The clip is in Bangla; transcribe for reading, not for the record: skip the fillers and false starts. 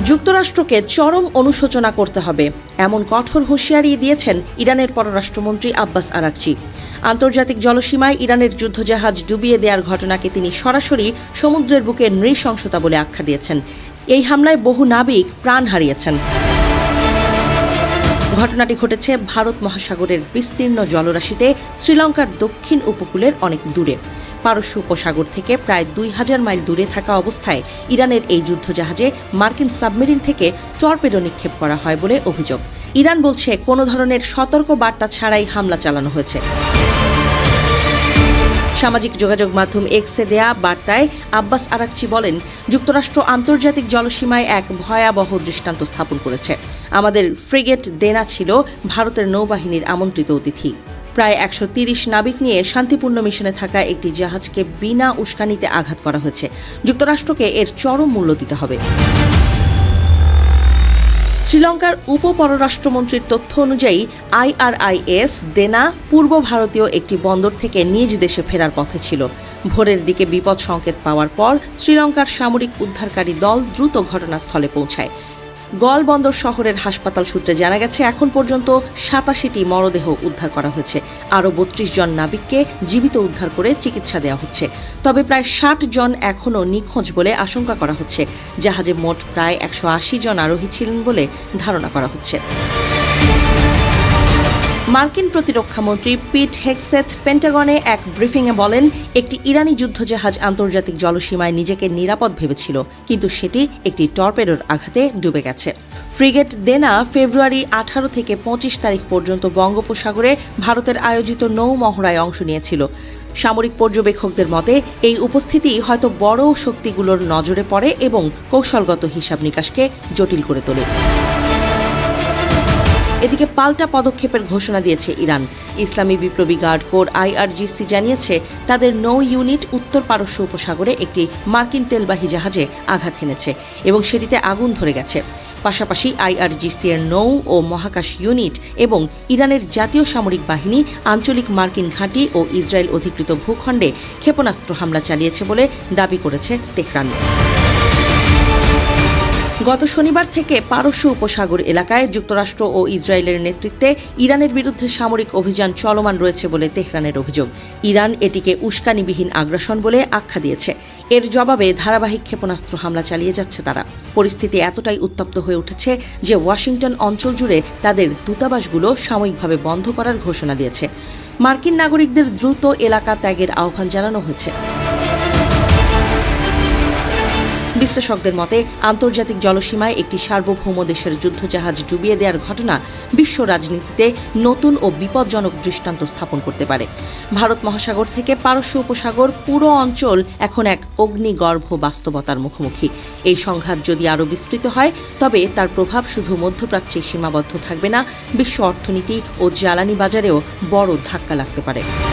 যুক্তরাষ্ট্রকে চরম অনুশোচনা করতে হবে এমন কঠোর হুঁশিয়ারি দিয়েছেন ইরানের পররাষ্ট্রমন্ত্রী আব্বাস আরাকচি। আন্তর্জাতিক জলসীমায় ইরানের যুদ্ধজাহাজ ডুবিয়ে দেওয়ার ঘটনাকে তিনি সরাসরি সমুদ্রের বুকে নৃশংসতা বলে আখ্যা দিয়েছেন। এই হামলায় বহু নাবিক প্রাণ হারিয়েছেন। ঘটনাটি ঘটেছে ভারত মহাসাগরের বিস্তীর্ণ জলরাশিতে শ্রীলঙ্কার দক্ষিণ উপকূলের অনেক দূরে। পারস্য উপসাগর থেকে প্রায় 2000 মাইল দূরে থাকা অবস্থায় ইরানের এই যুদ্ধজাহাজে মার্কিন সাবমেরিন থেকে টর্পেডো নিক্ষেপ করা হয় বলে অভিযোগ। ইরান বলছে কোনো ধরনের সতর্ক বার্তা ছাড়াই হামলা চালানো হয়েছে। সামাজিক যোগাযোগ মাধ্যম এক্সে দেয়া বার্তায় আব্বাস আরাকচি বলেন, যুক্তরাষ্ট্র আন্তর্জাতিক জলসীমায় এক ভয়াবহ দৃষ্টান্ত স্থাপন করেছে। আমাদের ফ্রিগেট দেনা ছিল ভারতের নৌবাহিনীর আমন্ত্রিত অতিথি। প্রায় 130 নাবিক নিয়ে শান্তিপূর্ণ মিশনে থাকা একটি জাহাজকে বিনা উস্কানিতে আঘাত করা হয়েছে। যুক্তরাষ্ট্রকে এর চরম মূল্য দিতে হবে। শ্রীলঙ্কার উপপররাষ্ট্রমন্ত্রীর তথ্য অনুযায়ী IRIS দেনা পূর্ব ভারতীয় একটি বন্দর থেকে নিজ দেশে ফেরার পথে ছিল। ভোরের দিকে বিপদ সংকেত পাওয়ার পর শ্রীলঙ্কার সামরিক উদ্ধারকারী দল দ্রুত ঘটনাস্থলে পৌঁছায়। গল বন্দর শহরের হাসপাতাল সূত্রে জানা গেছে, এখন পর্যন্ত 87টি মরদেহ উদ্ধার করা হয়েছে। আরও 32 জন নাবিককে জীবিত উদ্ধার করে চিকিৎসা দেওয়া হচ্ছে। তবে প্রায় 60 জন এখনও নিখোঁজ বলে আশঙ্কা করা হচ্ছে। জাহাজে মোট প্রায় 180 জন আরোহী ছিলেন বলে ধারণা করা হচ্ছে। মার্কিন প্রতিরক্ষামন্ত্রী পিট হেগসেথ পেন্টাগনে এক ব্রিফিংয়ে বলেন, একটি ইরানি যুদ্ধজাহাজ আন্তর্জাতিক জলসীমায় নিজেকে নিরাপদ ভেবেছিল, কিন্তু সেটি একটি টর্পেডোর আঘাতে ডুবে গেছে। ফ্রিগেট দেনা ফেব্রুয়ারি 18 থেকে 25 তারিখ পর্যন্ত বঙ্গোপসাগরে ভারতের আয়োজিত নৌ মহড়ায় অংশ নিয়েছিল। সামরিক পর্যবেক্ষকদের মতে এই উপস্থিতি হয়তো বড় শক্তিগুলোর নজরে পড়ে এবং কৌশলগত হিসাব নিকাশকে জটিল করে তোলে। এদিকে পাল্টা পদক্ষেপের ঘোষণা দিয়েছে ইরান। ইসলামী বিপ্লবী গার্ড কোর IRGC জানিয়েছে, তাদের নৌ ইউনিট উত্তর পারস্য উপসাগরে একটি মার্কিন তেলবাহী জাহাজে আঘাত হেনেছে এবং সেটিতে আগুন ধরে গেছে। পাশাপাশি IRGC এর নৌ ও মহাকাশ ইউনিট এবং ইরানের জাতীয় সামরিক বাহিনী আঞ্চলিক মার্কিন ঘাঁটি ও ইসরায়েল অধিকৃত ভূখণ্ডে ক্ষেপণাস্ত্র হামলা চালিয়েছে বলে দাবি করেছে তেহরান। গত শনিবার থেকে পারস্য উপসাগর এলাকায় যুক্তরাষ্ট্র ও ইসরায়েলের নেতৃত্বে ইরানের বিরুদ্ধে সামরিক অভিযান চলমান রয়েছে বলে তেহরানের অভিযোগ। ইরান এটিকে উস্কানিবিহীন আগ্রাসন বলে আখ্যা দিয়েছে। এর জবাবে ধারাবাহিক ক্ষেপণাস্ত্র হামলা চালিয়ে যাচ্ছে তারা। পরিস্থিতি এতটাই উত্তপ্ত হয়ে উঠেছে যে ওয়াশিংটন অঞ্চল জুড়ে তাদের দূতাবাসগুলো সাময়িকভাবে বন্ধ করার ঘোষণা দিয়েছে। মার্কিন নাগরিকদের দ্রুত এলাকা ত্যাগের আহ্বান জানানো হয়েছে। বিশ্লেষকদের মতে, আন্তর্জাতিক জলসীমায় একটি সার্বভৌম দেশের যুদ্ধজাহাজ ডুবিয়ে দেওয়ার ঘটনা বিশ্ব রাজনীতিতে নতুন ও বিপজ্জনক দৃষ্টান্ত স্থাপন করতে পারে। ভারত মহাসাগর থেকে পারস্য উপসাগর পুরো অঞ্চল এখন এক অগ্নিগর্ভ বাস্তবতার মুখোমুখি। এই সংঘাত যদি আরও বিস্তৃত হয়, তবে তার প্রভাব শুধু মধ্যপ্রাচ্যে সীমাবদ্ধ থাকবে না, বিশ্ব অর্থনীতি ও জ্বালানি বাজারেও বড় ধাক্কা লাগতে পারে।